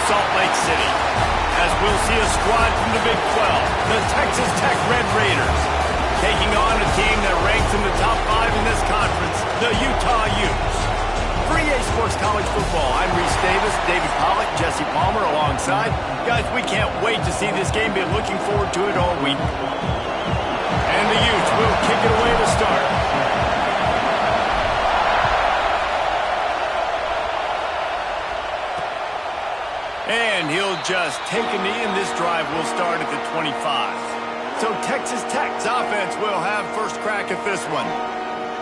Salt Lake City, as we'll see a squad from the Big 12, the Texas Tech Red Raiders, taking on a team that ranks in the top 5 in this conference, the Utah Utes. For EA Sports College Football, I'm Reese Davis, David Pollack, Jesse Palmer alongside. Guys, we can't wait to see this game. Been looking forward to it all week. And the Utes will kick it away to start. And he'll just take a knee, and this drive will start at the 25. So Texas Tech's offense will have first crack at this one.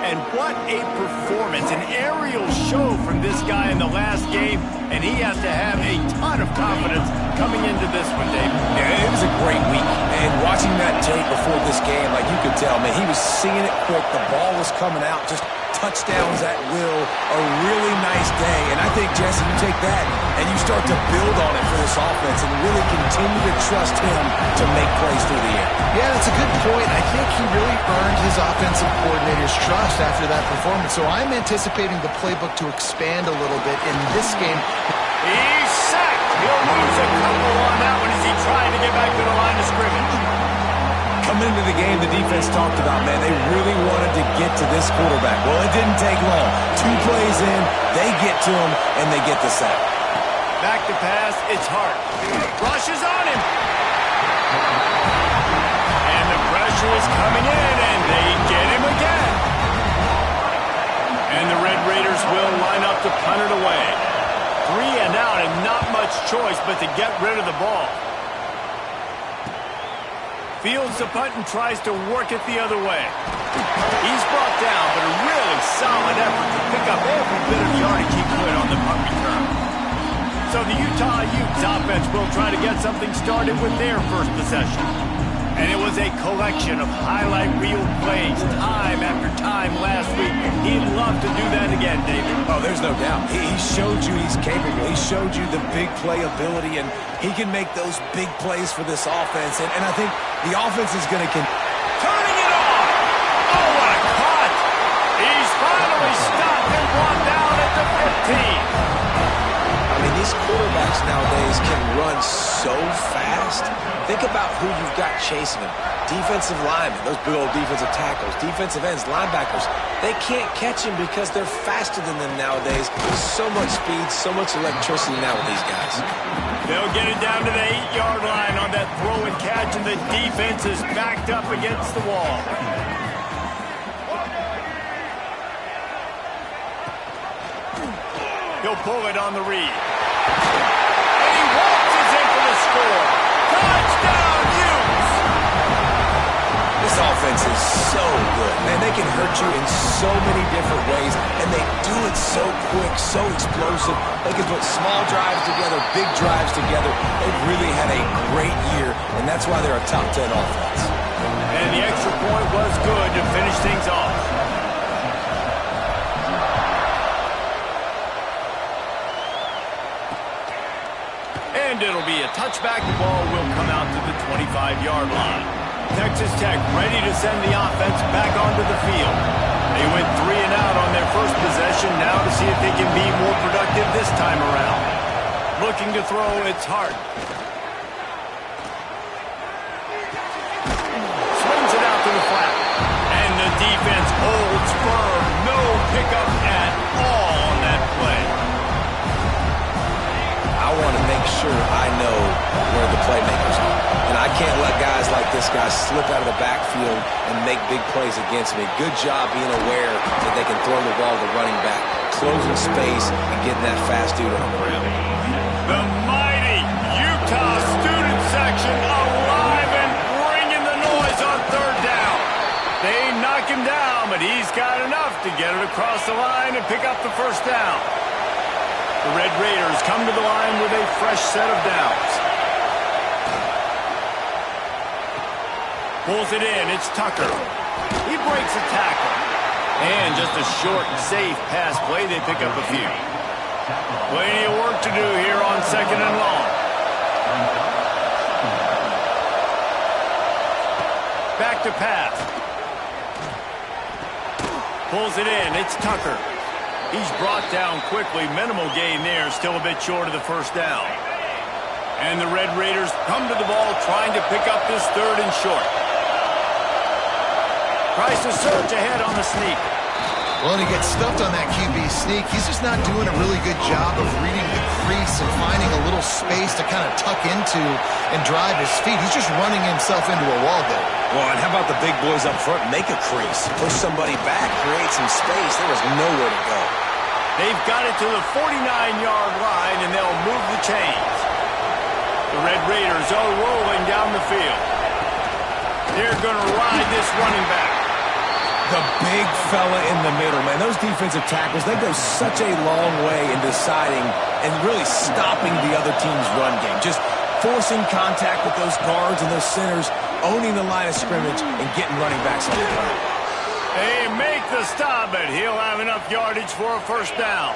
And what a performance, an aerial show from this guy in the last game, and he has to have a ton of confidence coming into this one, Dave. Yeah, it was a great week, and watching that tape before this game, like you could tell, man, he was seeing it quick, the ball was coming out, just touchdowns at will, a really nice day, and I think, Jesse, you take that and you start to build on it for this offense and really continue to trust him to make plays through the air. Yeah, that's a good point. I think he really earned his offensive coordinator's trust after that performance, so I'm anticipating the playbook to expand a little bit in this game. He's sacked. He'll lose a couple on that one as he tried to get back to the line of scrimmage. Coming into the game, the defense talked about, man, they really wanted to get to this quarterback. Well, it didn't take long. 2 plays in, they get to him, and they get the sack. Back to pass, it's Hart. Rushes on him. And the pressure is coming in, and they get him again. And the Red Raiders will line up to punt it away. 3 and out, and not much choice but to get rid of the ball. Fields the punt and tries to work it the other way. He's brought down, but a really solid effort to pick up every bit of yardage he could on the punt return. So the Utah Utes offense will try to get something started with their first possession. And it was a collection of highlight reel plays time after time last week. He'd love to do that again, David. Oh, there's no doubt. He showed you he's capable. He showed you the big play ability, and he can make those big plays for this offense. And I think the offense is going to turning it off! Oh, what a cut! He's finally stopped and brought down at the 15. I mean, these quarterbacks nowadays can run so fast. Think about who you've got chasing them. Defensive linemen, those big old defensive tackles, defensive ends, linebackers. They can't catch him because they're faster than them nowadays. There's so much speed, so much electricity now with these guys. They'll get it down to the 8-yard line on that throw and catch, and the defense is backed up against the wall. He'll pull it on the read. And he waltzes in for the score. Touchdown, Utes! This offense is so good. Man, they can hurt you in so many different ways, and they do it so quick, so explosive. They can put small drives together, big drives together. They've really had a great year, and that's why they're a top 10 offense. And the extra point was good to finish things off. And it'll be a touchback. The ball will come out to the 25-yard line. Texas Tech ready to send the offense back onto the field. They went 3 and out on their first possession, now to see if they can be more productive this time around. Looking to throw, it's Hart. Swings it out to the flat. And the defense holds firm. No pickup at all on that play. I want to make sure I know where the playmakers are. And I can't let guys like this guy slip out of the backfield and make big plays against me. Good job being aware that they can throw the ball to the running back, closing space, and getting that fast dude on the ground. The mighty Utah student section alive and bringing the noise on 3rd down. They knock him down, but he's got enough to get it across the line and pick up the first down. The Red Raiders come to the line with a fresh set of downs. Pulls it in, it's Tucker. He breaks a tackle. And just a short and safe pass play, they pick up a few. Plenty of work to do here on 2nd and long. Back to pass. Pulls it in, it's Tucker. He's brought down quickly. Minimal gain there, still a bit short of the first down. And the Red Raiders come to the ball trying to pick up this 3rd and short. Tries to surge ahead on the sneak. Well, and he gets stuffed on that QB sneak. He's just not doing a really good job of reading the crease and finding a little space to kind of tuck into and drive his feet. He's just running himself into a wall there. Well, and how about the big boys up front? Make a crease. Push somebody back. Create some space. There was nowhere to go. They've got it to the 49-yard line, and they'll move the chains. The Red Raiders are rolling down the field. They're going to ride this running back. The big fella in the middle, man. Those defensive tackles, they go such a long way in deciding and really stopping the other team's run game. Just forcing contact with those guards and those centers, owning the line of scrimmage, and getting running backs on the ground. They make the stop, but he'll have enough yardage for a 1st down.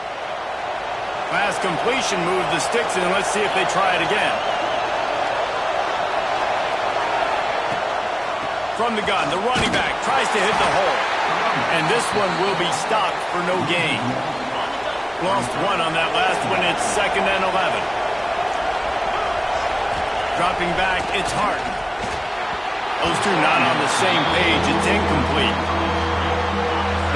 Pass completion moved the sticks, and let's see if they try it again. From the gun, the running back tries to hit the hole. And this one will be stopped for no gain. Lost 1 on that last one. It's 2nd and 11. Dropping back, it's Hart. Those two not on the same page. It's incomplete.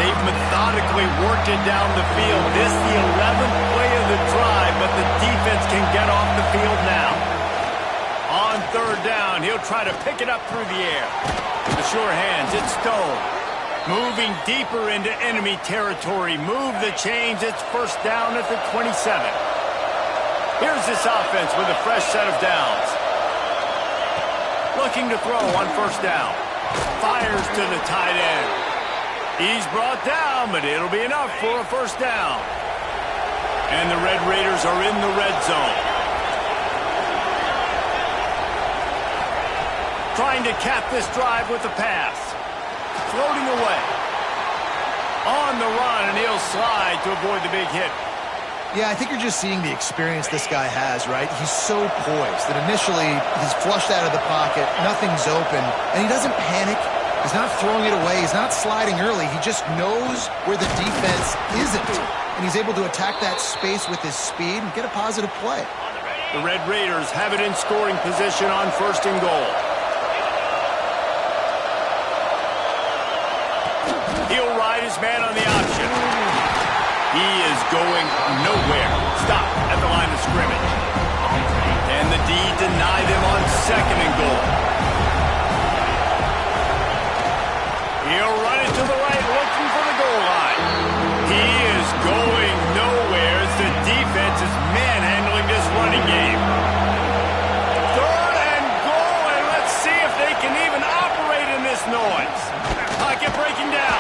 They've methodically worked it down the field. This the 11th play of the drive, but the defense can get off the field now. On 3rd down, he'll try to pick it up through the air. The sure hands, it's Stone. Moving deeper into enemy territory. Move the chains, it's 1st down at the 27. Here's this offense with a fresh set of downs. Looking to throw on 1st down. Fires to the tight end. He's brought down, but it'll be enough for a 1st down. And the Red Raiders are in the red zone. Trying to cap this drive with a pass. Floating away. On the run, and he'll slide to avoid the big hit. Yeah, I think you're just seeing the experience this guy has, right? He's so poised that initially he's flushed out of the pocket, nothing's open, and he doesn't panic. He's not throwing it away. He's not sliding early. He just knows where the defense isn't, and he's able to attack that space with his speed and get a positive play. The Red Raiders have it in scoring position on 1st and goal. He'll ride his man on the option. He is going nowhere. Stop at the line of scrimmage. And the D denied him on 2nd and goal. He'll run it to the right, looking for the goal line. He is going nowhere as the defense is manhandling this running game. 3rd and goal, and let's see if they can even operate in this noise. Pocket breaking down.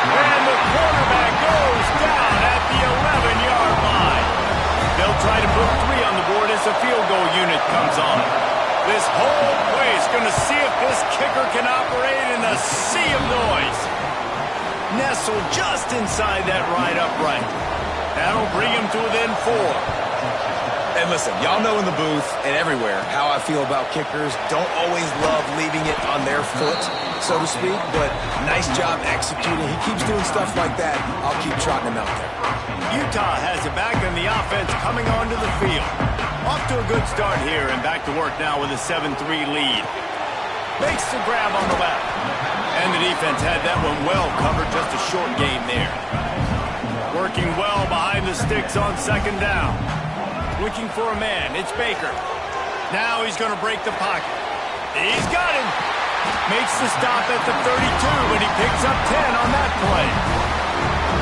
And the quarterback goes down at the 11-yard line. They'll try to put 3 on the board as the field goal unit comes on. This whole place going to see if this kicker can operate in the sea of noise. Nestled just inside that right upright. That'll bring him to within 4. And listen, y'all know in the booth and everywhere how I feel about kickers. Don't always love leaving it on their foot, so to speak, but nice job executing. He keeps doing stuff like that. I'll keep trotting him out there. Utah has it back in the offense coming onto the field. Off to a good start here and back to work now with a 7-3 lead. Makes the grab on the left. And the defense had that one well covered, just a short game there. Working well behind the sticks on 2nd down. Looking for a man. It's Baker. Now he's going to break the pocket. He's got him. Makes the stop at the 32, but he picks up 10 on that play.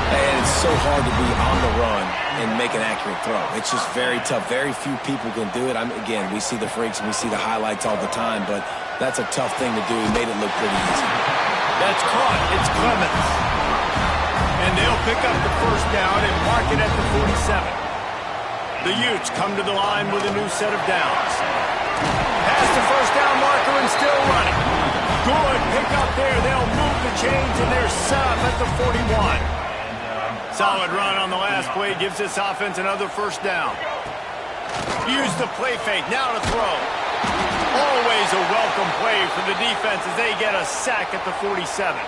And it's so hard to be on the run and make an accurate throw. It's just very tough. Very few people can do it. Again, we see the freaks and we see the highlights all the time, but that's a tough thing to do. He made it look pretty easy. That's caught. It's Clemens. And they'll pick up the 1st down and mark it at the 47. The Utes come to the line with a new set of downs. Past the 1st down marker and still running. Good pick up there. They'll move the chains and they're set up at the 41. Solid run on the last play gives this offense another 1st down. Use the play fake. Now to throw. Always a welcome play for the defense as they get a sack at the 47.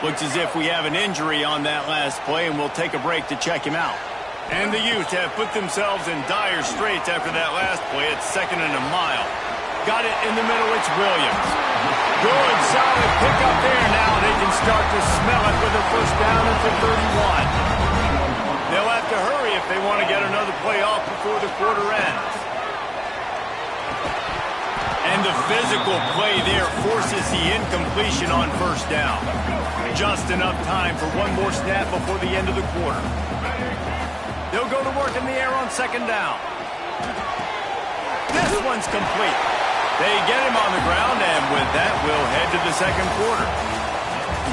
Looks as if we have an injury on that last play, and we'll take a break to check him out. And the Utes have put themselves in dire straits after that last play. It's 2nd and a mile. Got it in the middle. It's Williams. Good, solid pickup there. Now they can start to smell it with a first down at the 31. They'll have to hurry if they want to get another play off before the quarter ends. And the physical play there forces the incompletion on first down. Just enough time for one more snap before the end of the quarter. They'll go to work in the air on 2nd down. This one's complete. They get him on the ground, and with that, we'll head to the 2nd quarter.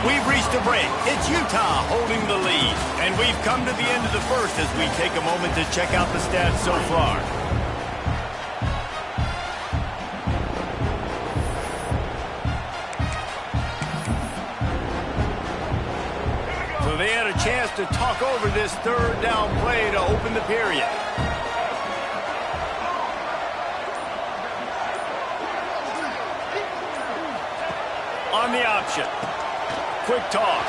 We've reached a break. It's Utah holding the lead. And we've come to the end of the first as we take a moment to check out the stats so far. So they had a chance to talk over this 3rd down play to open the period. On the option. Quick toss.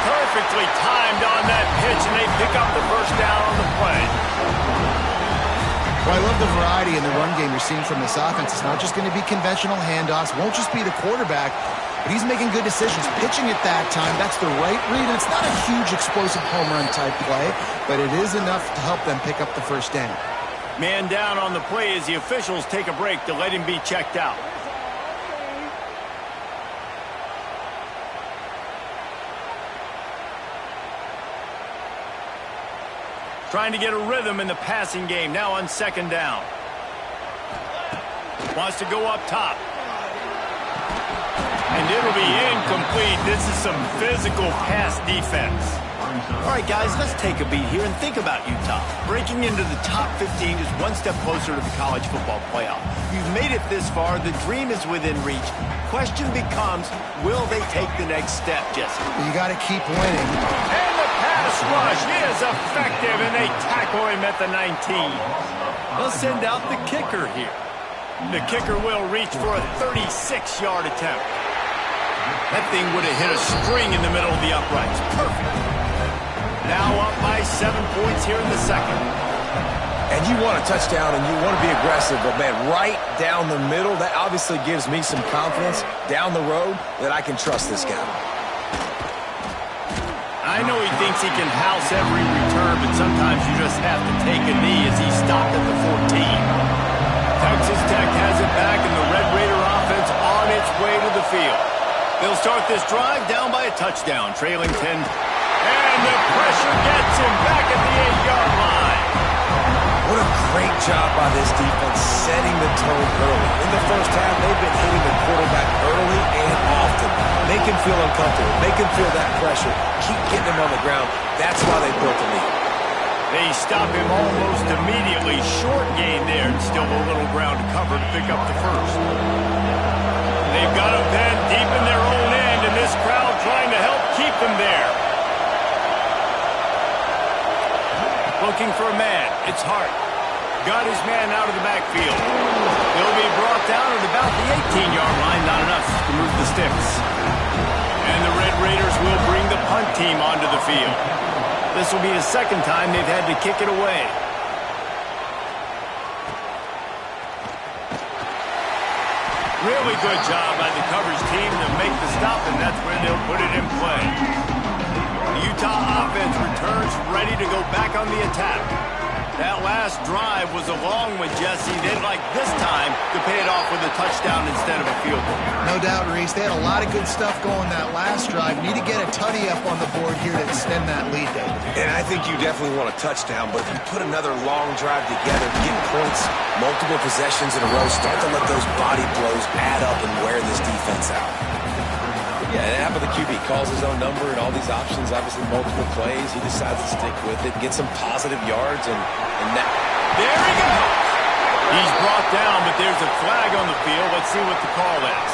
Perfectly timed on that pitch, and they pick up the first down on the play. Well, I love the variety in the run game you're seeing from this offense. It's not just going to be conventional handoffs. Won't just be the quarterback, but he's making good decisions. Pitching at that time, that's the right read. And it's not a huge explosive home run type play, but it is enough to help them pick up the first down. Man down on the play as the officials take a break to let him be checked out. Trying to get a rhythm in the passing game, now on 2nd down. Wants to go up top. And it'll be incomplete. This is some physical pass defense. All right, guys, let's take a beat here and think about Utah. Breaking into the top 15 is one step closer to the college football playoff. You've made it this far. The dream is within reach. Question becomes, will they take the next step, Jesse? You got to keep winning. And the pass rush is effective, and they tackle him at the 19. They'll send out the kicker here. The kicker will reach for a 36-yard attempt. That thing would have hit a string in the middle of the uprights. Perfect. Now up by 7 points here in the 2nd. And you want a touchdown and you want to be aggressive, but man, right down the middle, that obviously gives me some confidence down the road that I can trust this guy. I know he thinks he can house every return, but sometimes you just have to take a knee as he stopped at the 14. Texas Tech has it back, and the Red Raider offense on its way to the field. They'll start this drive down by a touchdown, trailing 10. And the pressure gets him back at the 8-yard line. What a great job by this defense setting the tone early. In the first half, they've been hitting the quarterback early and often. Make him feel uncomfortable. Make him feel that pressure. Keep getting him on the ground. That's why they built the lead. They stop him almost immediately. Short gain there, and still a little ground to cover to pick up the first. They've got him then deep in their own end, and this crowd trying to help keep them there. Looking for a man. It's Hart. Got his man out of the backfield. He'll be brought down at about the 18-yard line. Not enough to move the sticks. And the Red Raiders will bring the punt team onto the field. This will be the 2nd time they've had to kick it away. Really good job by the coverage team to make the stop, and that's where they'll put it in play. The Utah offense returns ready to go back on the attack. That last drive was a long one, Jesse. They'd like this time to pay it off with a touchdown instead of a field goal. No doubt, Reese. They had a lot of good stuff going that last drive. Need to get a tutty up on the board here to extend that lead, David. And I think you definitely want a touchdown, but if you put another long drive together, get points, multiple possessions in a row, start to let those body blows add up and wear this defense out. Yeah, it happened to the QB. Calls his own number and all these options, obviously multiple plays. He decides to stick with it, get some positive yards, and that. There he goes. He's brought down, but there's a flag on the field. Let's see what the call is.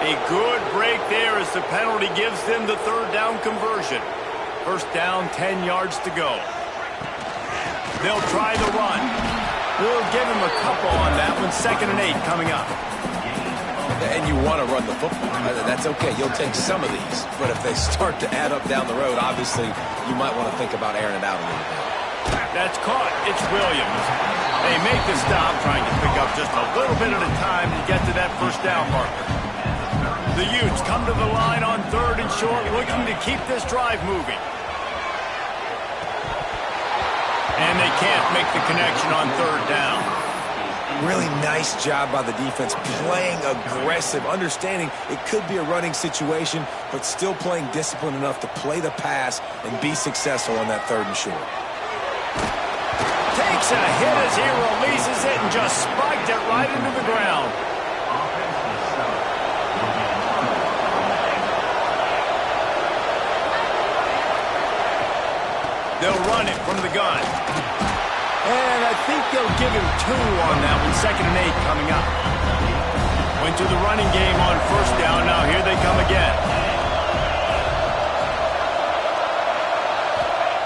A good break there as the penalty gives them the 3rd down conversion. First down, 10 yards to go. They'll try the run. We'll give him a couple on that one. 2nd and 8 coming up. And you want to run the football. That's okay. You'll take some of these. But if they start to add up down the road, obviously, you might want to think about airing it out a little bit. That's caught. It's Williams. They make the stop, trying to pick up just a little bit at a time to get to that first down marker. The Utes come to the line on 3rd and short, looking to keep this drive moving. And they can't make the connection on 3rd down. Really nice job by the defense, playing aggressive, understanding it could be a running situation, but still playing disciplined enough to play the pass and be successful on that 3rd and short. Takes a hit as he releases it and just spiked it right into the ground. They'll run it from the gun. And I think they'll give him 2 on that one. 2nd and 8 coming up. Went to the running game on 1st down. Now here they come again.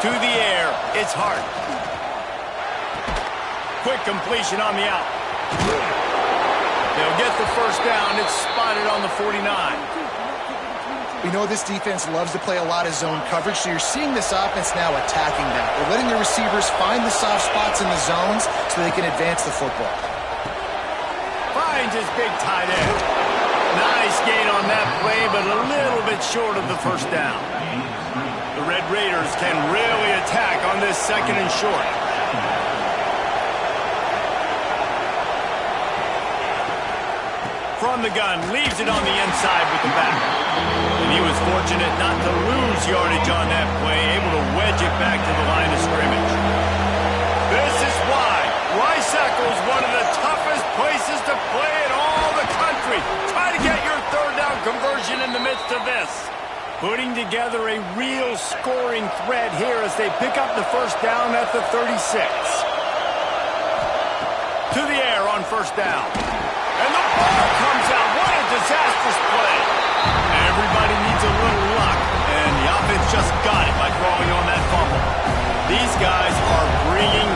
To the air. It's Hart. Quick completion on the out. They'll get the 1st down. It's spotted on the 49. We know this defense loves to play a lot of zone coverage, so you're seeing this offense now attacking that. They're letting the receivers find the soft spots in the zones so they can advance the football. Finds his big tight end. Nice gain on that play, but a little bit short of the 1st down. The Red Raiders can really attack on this 2nd and short. From the gun, leaves it on the inside with the back. And he was fortunate not to lose yardage on that play, able to wedge it back to the line of scrimmage. This is why Rice-Eccles, one of the toughest places to play in all the country. Try to get your 3rd down conversion in the midst of this. Putting together a real scoring threat here as they pick up the 1st down at the 36. To the air on 1st down. And the ball comes out. What a disastrous play. Everybody needs a little luck, and the offense just got it by drawing on that fumble. These guys are bringing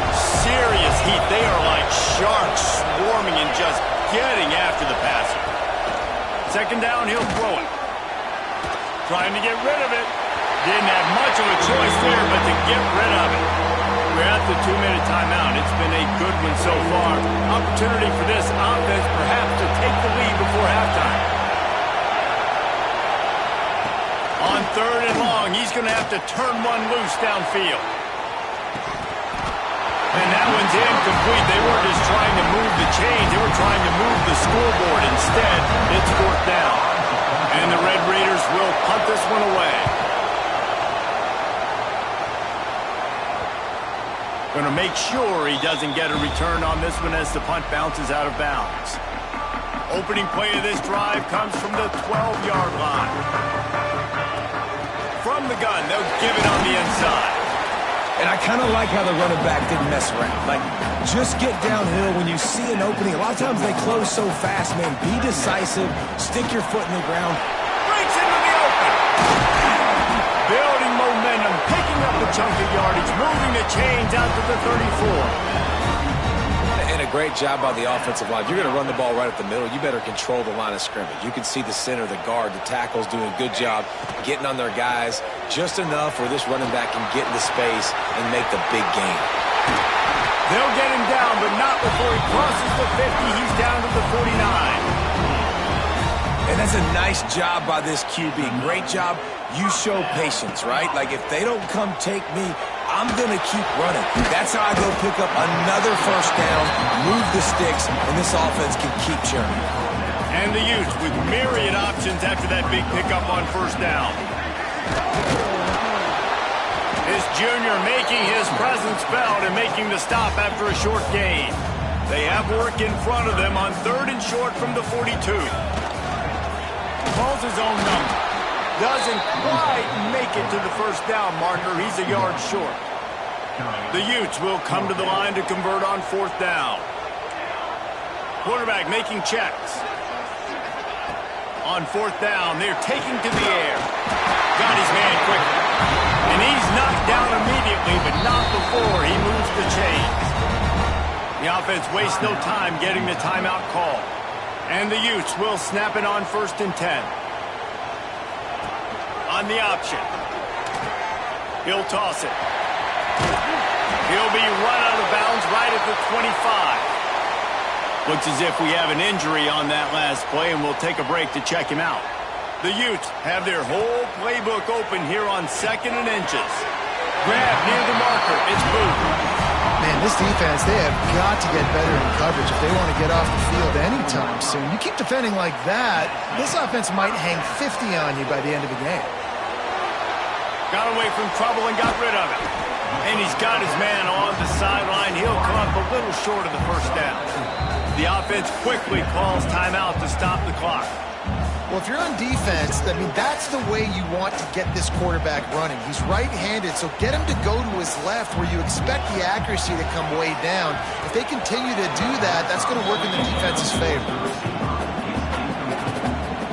serious heat. They are like sharks swarming and just getting after the passer. 2nd down, he'll throw it. Trying to get rid of it. Didn't have much of a choice there, but to get rid of it. We're at the 2-minute timeout. It's been a good one so far. Opportunity for this offense perhaps to take the lead before halftime. On 3rd and long, he's going to have to turn one loose downfield. And that one's incomplete. They weren't just trying to move the chains. They were trying to move the scoreboard. Instead, it's 4th down. And the Red Raiders will punt this one away. Going to make sure he doesn't get a return on this one as the punt bounces out of bounds. Opening play of this drive comes from the 12-yard line. From the gun, they'll give it on the inside. And I kind of like how the running back didn't mess around. Like, just get downhill when you see an opening. A lot of times they close so fast, man. Be decisive. Stick your foot in the ground. Breaks into the open. Building momentum, picking up a chunk of yardage, moving the chains out to the 34. And a great job by the offensive line. If you're going to run the ball right at the middle, you better control the line of scrimmage. You can see the center, the guard, the tackles doing a good job getting on their guys just enough where this running back can get into space and make the big gain. They'll get him down, but not before he crosses the 50. He's down to the 49. And that's a nice job by this QB. Great job. You show patience, right? Like, if they don't come take me, I'm going to keep running. That's how I go pick up another 1st down, move the sticks, and this offense can keep churning. And the Utes with myriad options after that big pickup on 1st down. This junior making his presence felt and making the stop after a short gain. They have work in front of them on 3rd and short from the 42. Calls his own number. Doesn't quite make it to the 1st down marker. He's a yard short. The Utes will come to the line to convert on 4th down. Quarterback making checks. On 4th down, they're taking to the air. Got his man quickly. And he's knocked down immediately, but not before he moves the chains. The offense wastes no time getting the timeout call. And the Utes will snap it on 1st and 10. On the option. He'll toss it. He'll be run out of bounds right at the 25. Looks as if we have an injury on that last play, and we'll take a break to check him out. The Utes have their whole playbook open here on 2nd and inches. Grab near the marker. It's Booth. Man, this defense, they have got to get better in coverage if they want to get off the field anytime soon. You keep defending like that, this offense might hang 50 on you by the end of the game. Got away from trouble and got rid of it. And he's got his man on the sideline. He'll come up a little short of the 1st down. The offense quickly calls timeout to stop the clock. Well, if you're on defense, I mean, that's the way you want to get this quarterback running. He's right-handed, so get him to go to his left where you expect the accuracy to come way down. If they continue to do that, that's going to work in the defense's favor.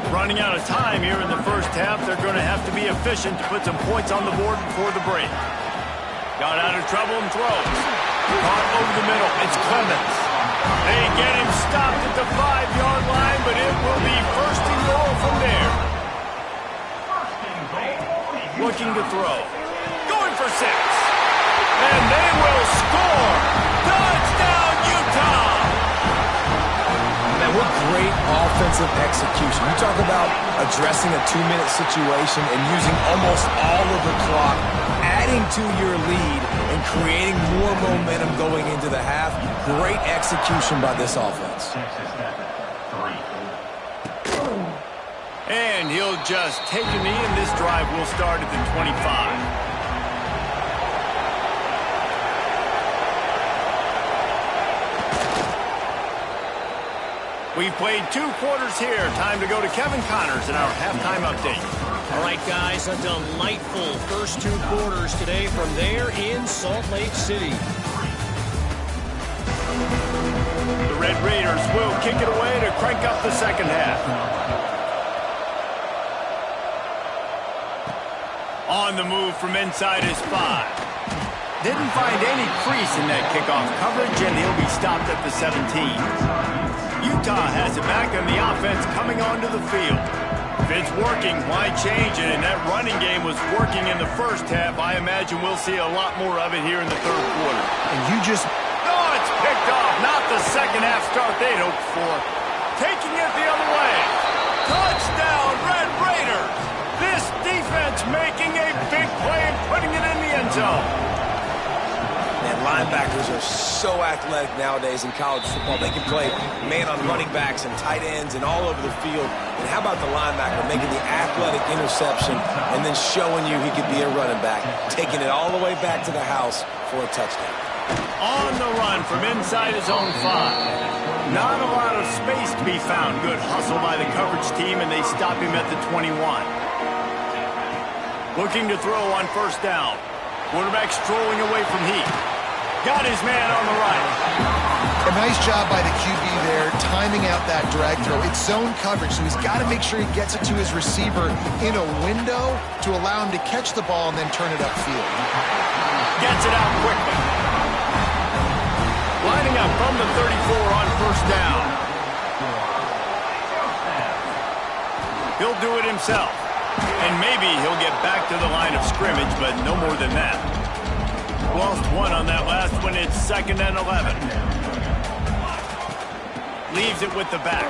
Running out of time here in the 1st half, they're going to have to be efficient to put some points on the board before the break. Got out of trouble and throws. Caught over the middle. It's Clemens. They get him stopped at the 5-yard line, but it will be 1st and goal from there. Looking to throw. Going for 6. And they will score. Touchdown, Utah! Man, what great offensive execution. You talk about addressing a 2-minute situation and using almost all of the clock, adding to your lead and creating more momentum going into the half. Great execution by this offense. And he'll just take a knee, and this drive will start at the 25. We've played 2 quarters here. Time to go to Kevin Connors in our halftime update. All right, guys, a delightful first 2 quarters today from there in Salt Lake City. The Red Raiders will kick it away to crank up the 2nd half. On the move from inside his 5. Didn't find any crease in that kickoff coverage, and he'll be stopped at the 17. Utah has it back, and the offense coming onto the field. If it's working, why change it? And that running game was working in the 1st half. I imagine we'll see a lot more of it here in the 3rd quarter. And you just... Oh, it's picked off. Not the 2nd half start they'd hoped for. Taking it the other way. Touchdown, Red Raiders. This defense making a big play and putting it in the end zone. And linebackers are so athletic nowadays in college football. They can play man on running backs and tight ends and all over the field. And how about the linebacker making the athletic interception and then showing you he could be a running back, taking it all the way back to the house for a touchdown. On the run from inside his own 5. Not a lot of space to be found. Good hustle by the coverage team, and they stop him at the 21. Looking to throw on 1st down. Quarterback strolling away from heat. Got his man on the right. A nice job by the QB there, timing out that drag throw. It's zone coverage, so he's got to make sure he gets it to his receiver in a window to allow him to catch the ball and then turn it upfield. Gets it out quickly. Lining up from the 34 on 1st down. He'll do it himself. And maybe he'll get back to the line of scrimmage, but no more than that. Lost 1 on that last one. It's 2nd and 11. Leaves it with the back.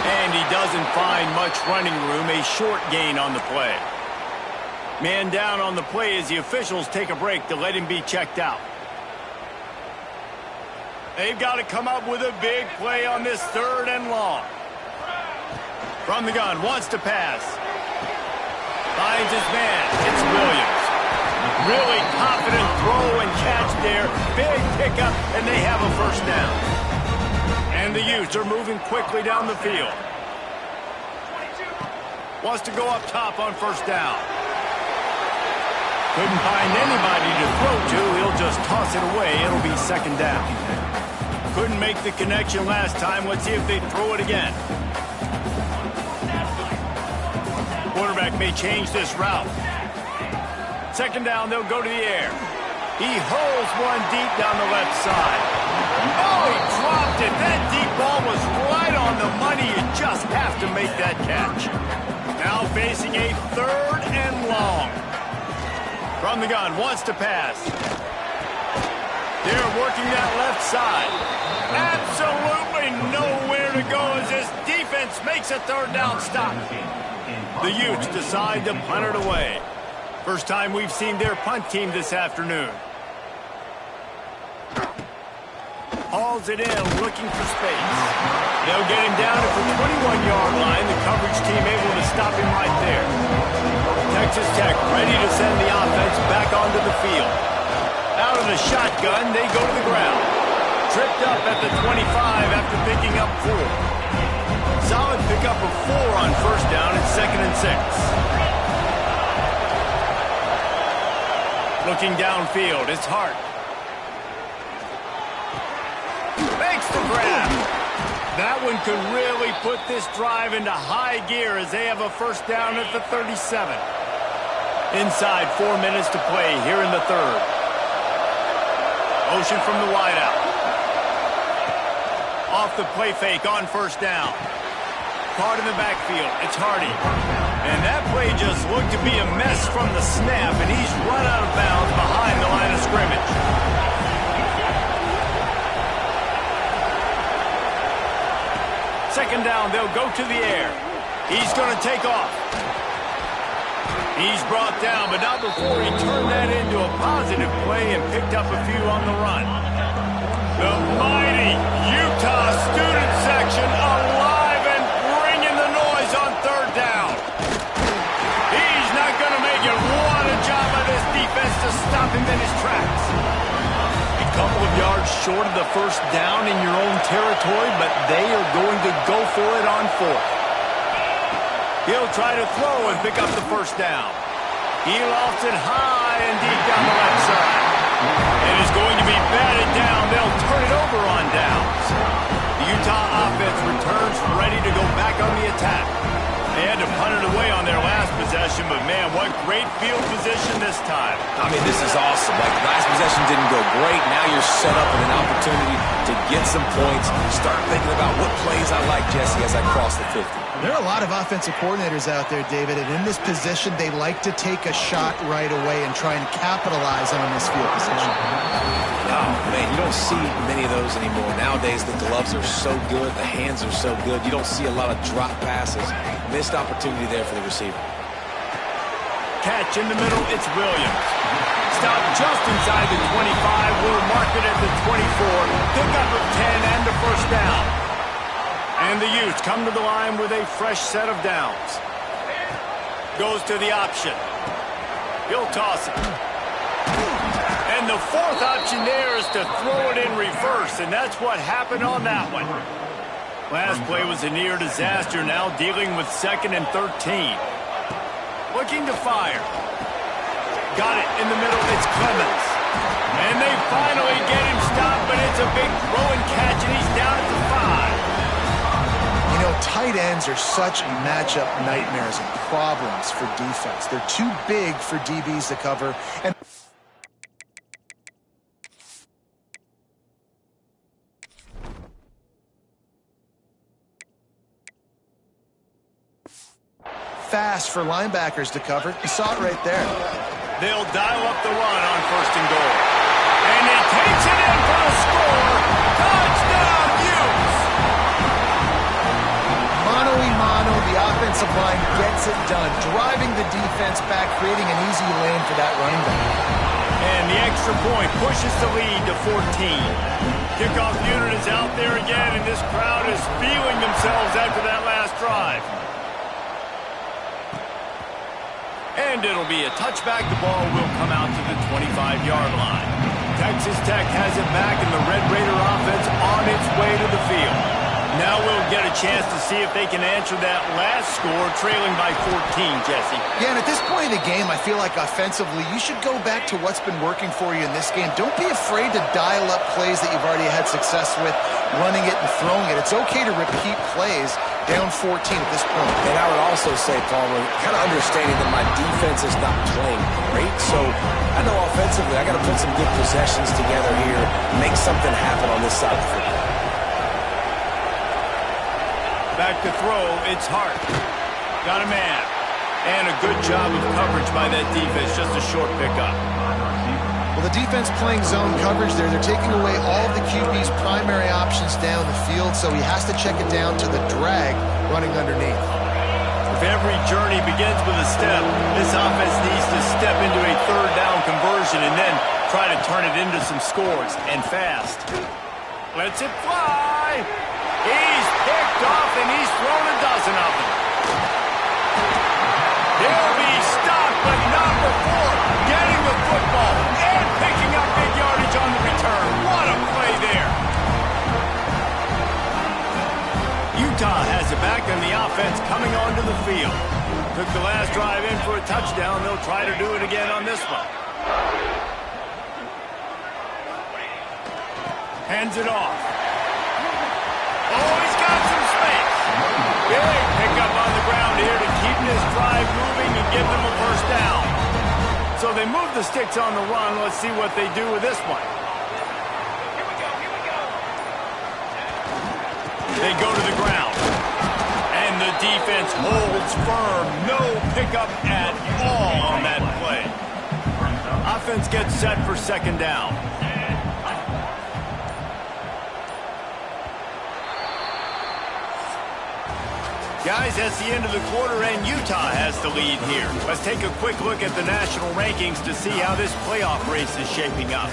And he doesn't find much running room. A short gain on the play. Man down on the play as the officials take a break to let him be checked out. They've got to come up with a big play on this 3rd and long. From the gun, wants to pass. Finds his man. It's Williams. Really confident throw and catch there. Big pickup, and they have a 1st down. And the Utes are moving quickly down the field. Wants to go up top on 1st down. Couldn't find anybody to throw to. He'll just toss it away. It'll be 2nd down. Couldn't make the connection last time. Let's see if they throw it again. Quarterback may change this route. 2nd down, they'll go to the air. He hurls one deep down the left side. Oh, he dropped it. That deep ball was right on on the money. You just have to make that catch. Now facing a 3rd and long. From the gun, wants to pass. They're working that left side. Absolutely nowhere to go as this defense makes a 3rd down stop. The Utes decide to punt it away. First time we've seen their punt team this afternoon. Hauls it in, looking for space. They'll get him down at the 21-yard line. The coverage team able to stop him right there. Texas Tech ready to send the offense back onto the field. Out of the shotgun, they go to the ground. Tripped up at the 25 after picking up 4. Solid pickup of 4 on first down at 2nd and 6. Looking downfield, it's Hart. Makes the grab. That one could really put this drive into high gear as they have a first down at the 37. Inside 4 minutes to play here in the 3rd. Motion from the wideout. Off the play fake on first down. Caught in the backfield. It's Hardy. And that play just looked to be a mess from the snap, and he's run out of bounds behind the line of scrimmage. Second down, they'll go to the air. He's going to take off. He's brought down, but not before he turned that into a positive play and picked up a few on the run. The mighty Utah student section alive and bringing the noise on 3rd down. He's not going to make it. What a job by this defense to stop him in his tracks. A couple of yards short of the first down in your own territory, but they are going to go for it on 4th. He'll try to throw and pick up the first down. He lofts it high and deep down the left side. And is going to be batted down. They'll turn it over on downs. The Utah offense returns ready to go back on the attack. They had to punt it away on their last possession, but man, what great field position this time. I mean, this is awesome. Like, the last possession didn't go great. Now you're set up with an opportunity to get some points. Start thinking about what plays I like, Jesse, as I cross the 50. There are a lot of offensive coordinators out there, David, and in this position, they like to take a shot right away and try and capitalize on this field position. Oh, man, you don't see many of those anymore. Nowadays, the gloves are so good, the hands are so good. You don't see a lot of drop passes. Missed opportunity there for the receiver. Catch in the middle, it's Williams. Stop just inside the 25. We'll mark it at the 24. Pick up of 10 and the first down. And the Utes come to the line with a fresh set of downs. Goes to the option. He'll toss it. And the 4th option there is to throw it in reverse, and that's what happened on that one. Last play was a near disaster, now dealing with 2nd and 13. Looking to fire. Got it in the middle, it's Clemens. And they finally get him stopped, but it's a big throw and catch, and he's down at the 5. You know, tight ends are such matchup nightmares and problems for defense. They're too big for DBs to cover. And fast for linebackers to cover. You saw it right there. They'll dial up the run on 1st and goal. And he takes it in for the score. Touchdown, Utes! Mano a mano, the offensive line gets it done, driving the defense back, creating an easy lane for that running back. And the extra point pushes the lead to 14. Kickoff unit is out there again, and this crowd is feeling themselves after that last drive. And it'll be a touchback. The ball will come out to the 25-yard line. Texas Tech has it back, and the Red Raider offense on its way to the field. Now we'll get a chance to see if they can answer that last score, trailing by 14, Jesse. Yeah, and at this point in the game, I feel like offensively, you should go back to what's been working for you in this game. Don't be afraid to dial up plays that you've already had success with, running it and throwing it. It's okay to repeat plays down 14 at this point. And I would also say, Palmer, kind of understanding that my defense is not playing great, so I know offensively I got to put some good possessions together here, make something happen on this side of the football. Back to throw, it's Hart. Got a man. And a good job of coverage by that defense, just a short pickup. Well, the defense playing zone coverage there, they're taking away all of the QB's primary options down the field, so he has to check it down to the drag running underneath. If every journey begins with a step, this offense needs to step into a third down conversion and then try to turn it into some scores, and fast. Lets it fly. He's picked off, and he's thrown a dozen of them. He'll be stopped, but not before getting the football and picking up big yardage on the return. What a play there. Utah has it back, and the offense coming onto the field. Took the last drive in for a touchdown. They'll try to do it again on this one. Hands it off. Oh, he's got some space. Big pickup on the ground here to keep this drive moving and give them a first down. So they move the sticks on the run. Let's see what they do with this one. They go to the ground. And the defense holds firm. No pickup at all on that play. Offense gets set for second down. Guys, that's the end of the quarter, and Utah has the lead here. Let's take a quick look at the national rankings to see how this playoff race is shaping up.